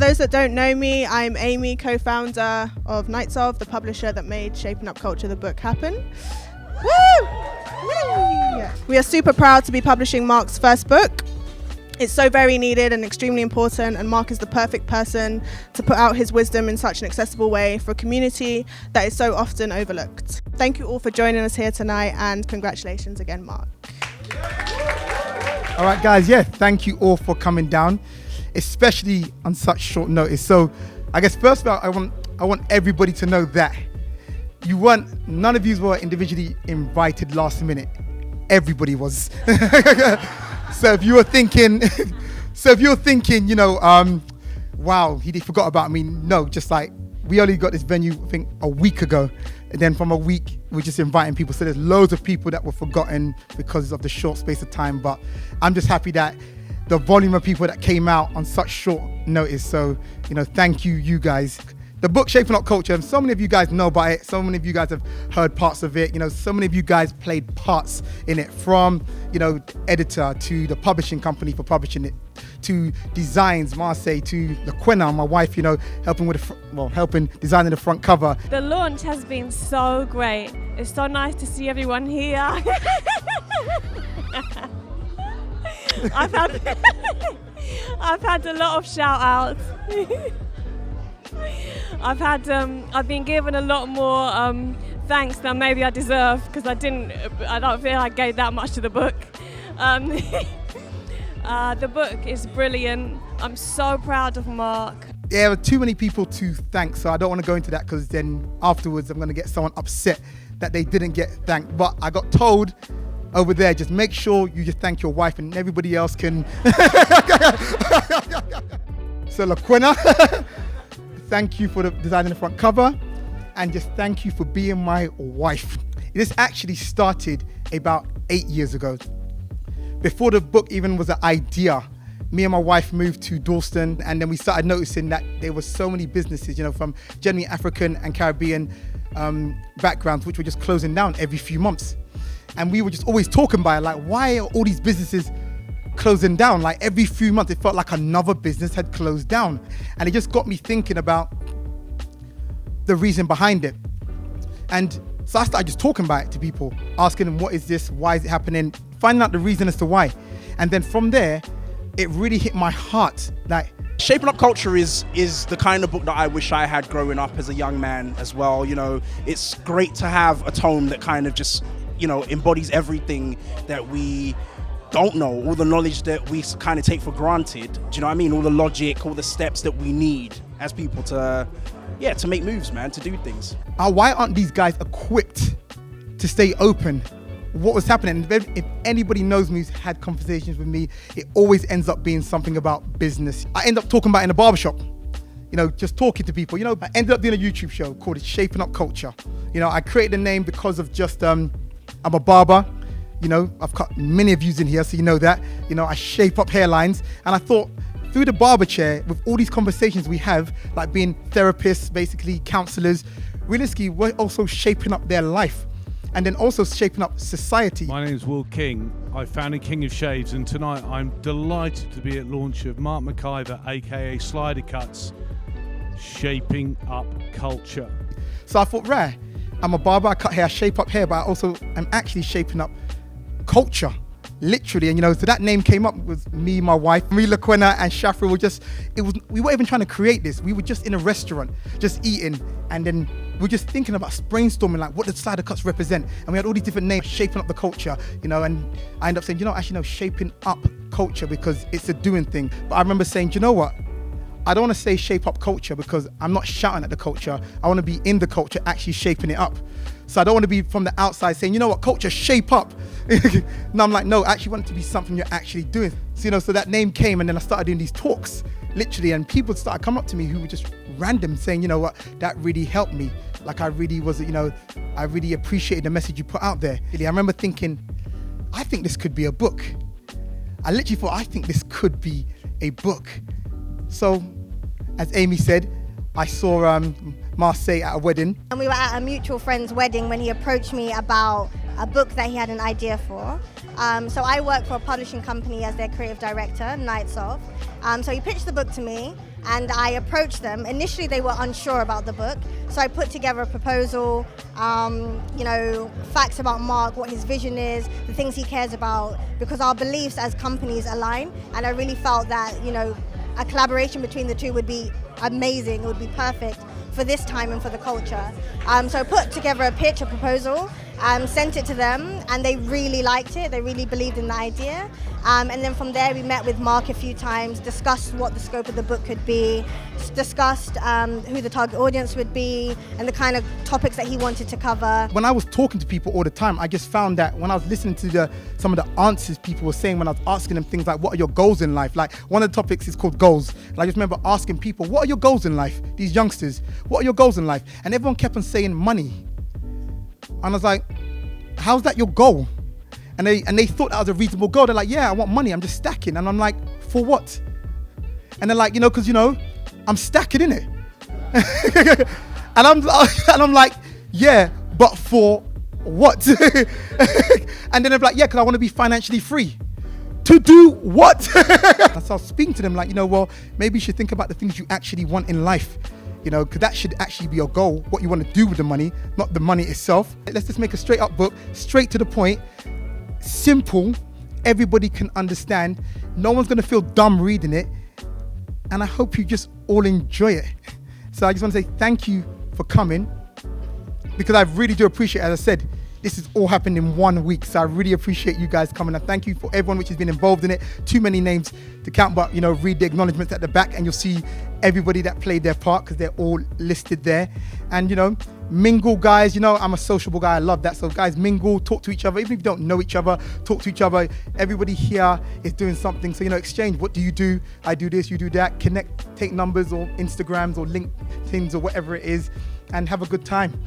those that don't know me, I'm Amy, co-founder of Nights Of, the publisher that made Shaping Up Culture, the book, happen. Woo! Yeah. We are super proud to be publishing Mark's first book. It's so very needed and extremely important, and Mark is the perfect person to put out his wisdom in such an accessible way for a community that is so often overlooked. Thank you all for joining us here tonight, and congratulations again, Mark. All right, guys, thank you all for coming down, especially on such short notice. So I guess first of all, I want everybody to know that none of you were individually invited last minute. Everybody was. So if you were thinking, wow, he forgot about me. No, just like, we only got this venue, I think, a week ago. And then from a week, we're just inviting people. So there's loads of people that were forgotten because of the short space of time. But I'm just happy that the volume of people that came out on such short notice. So, thank you guys. The book, Shaping Up Culture, and so many of you guys know about it. So many of you guys have heard parts of it. So many of you guys played parts in it, from, editor to the publishing company for publishing it, to designs, Marseille, to Laquena, my wife, helping designing the front cover. The launch has been so great. It's so nice to see everyone here. I've had a lot of shout outs. I've been given a lot more thanks than maybe I deserve, because I don't feel I gave that much to the book. The book is brilliant. I'm so proud of Mark. Yeah, there were too many people to thank, so I don't want to go into that, because then afterwards I'm going to get someone upset that they didn't get thanked. But I got told over there, just make sure you just thank your wife, and everybody else can. So Laquena, thank you for designing the front cover, and just thank you for being my wife. This actually started about 8 years ago. Before the book even was an idea, me and my wife moved to Dalston, and then we started noticing that there were so many businesses, from generally African and Caribbean backgrounds, which were just closing down every few months. And we were just always talking about it, like, why are all these businesses closing down? Like, every few months, it felt like another business had closed down. And it just got me thinking about the reason behind it. And so I started just talking about it to people, asking them, what is this? Why is it happening? Finding out the reason as to why. And then from there, it really hit my heart. Like, Shaping Up Culture is the kind of book that I wish I had growing up as a young man as well. It's great to have a tome that kind of just, embodies everything that we don't know, all the knowledge that we kind of take for granted. Do you know what I mean? All the logic, all the steps that we need as people to make moves, man, to do things. Why aren't these guys equipped to stay open? What was happening? If anybody knows me, who's had conversations with me, it always ends up being something about business. I end up talking about it in a barbershop, just talking to people. I ended up doing a YouTube show called Shaping Up Culture. I created the name because of just, I'm a barber. I've cut many of yous in here, so you know that. I shape up hairlines, and I thought, through the barber chair, with all these conversations we have, like being therapists, basically counselors, realistically, we're also shaping up their life, and then also shaping up society. My name is Will King. I founded King of Shaves, and tonight I'm delighted to be at launch of Mark Maciver, aka Slidercuts, Shaping Up Culture. So I thought, I'm a barber, I cut hair, I shape up hair, but I also am actually shaping up culture, literally. And so that name came up with me, my wife, me, Laquena, and Shafra. We weren't even trying to create this. We were just in a restaurant, just eating, and then we were just thinking about brainstorming, like, what does Slidercuts represent? And we had all these different names, shaping up the culture, and I ended up saying, shaping up culture, because it's a doing thing. But I remember saying, you know what? I don't want to say shape up culture, because I'm not shouting at the culture. I want to be in the culture, actually shaping it up. So I don't want to be from the outside saying, you know what, culture, shape up. No, I'm like, no, I actually want it to be something you're actually doing. So, so that name came, and then I started doing these talks, literally, and people started coming up to me who were just random, saying, you know what, that really helped me. Like, I really appreciated the message you put out there. I remember thinking, I think this could be a book. I literally thought, I think this could be a book. So, as Amy said, I saw Marseille at a wedding. And we were at a mutual friend's wedding when he approached me about a book that he had an idea for. So I work for a publishing company as their creative director, Nights Of. So he pitched the book to me, and I approached them. Initially, they were unsure about the book, so I put together a proposal, facts about Mark, what his vision is, the things he cares about, because our beliefs as companies align, and I really felt that, a collaboration between the two would be amazing, it would be perfect for this time and for the culture. So I put together a pitch, a proposal, sent it to them, and they really liked it. They really believed in the idea. And then from there, we met with Mark a few times, discussed what the scope of the book could be, discussed who the target audience would be, and the kind of topics that he wanted to cover. When I was talking to people all the time, I just found that when I was listening to some of the answers people were saying, when I was asking them things like, what are your goals in life? Like, one of the topics is called goals. And I just remember asking people, what are your goals in life? These youngsters, what are your goals in life? And everyone kept on saying money. And I was like, how's that your goal? And they thought that was a reasonable goal. They're like, yeah, I want money, I'm just stacking. And I'm like, for what? And they're like, because I'm stacking, innit? and I'm like, yeah, but for what? And then they're like, yeah, because I want to be financially free. To do what? So I was speaking to them like, well, maybe you should think about the things you actually want in life. Because that should actually be your goal, what you want to do with the money, not the money itself. Let's just make a straight up book, straight to the point, simple, everybody can understand. No one's going to feel dumb reading it. And I hope you just all enjoy it. So I just want to say thank you for coming, because I really do appreciate it. As I said, this has all happened in 1 week. So I really appreciate you guys coming. And thank you for everyone which has been involved in it. Too many names to count, but read the acknowledgements at the back and you'll see everybody that played their part, because they're all listed there. And mingle, guys. I'm a sociable guy. I love that. So guys, mingle, talk to each other. Even if you don't know each other, talk to each other. Everybody here is doing something. So exchange. What do you do? I do this, you do that. Connect, take numbers or Instagrams or LinkedIn's or whatever it is, and have a good time.